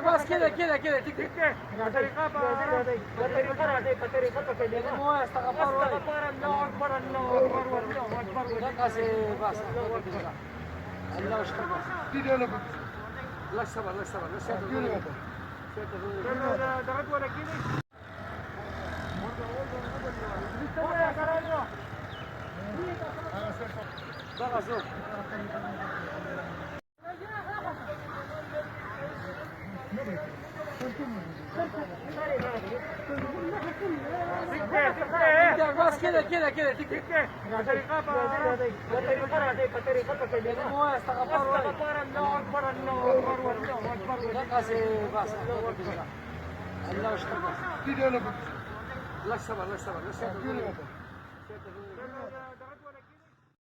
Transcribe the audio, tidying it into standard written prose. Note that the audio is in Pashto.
بس كده كده كده تكتب بطريقة مو استغفر الله أكبر الله أكبر الله أكبر بس الله يشكر بس لا صبر لا صبر لا صبر ضغط ولا كده ضغط بس كده كده كده تكتب بطريقة مو استغفر الله أكبر الله أكبر الله أكبر بس الله يشكر بس لا صبر لا صبر لا صبر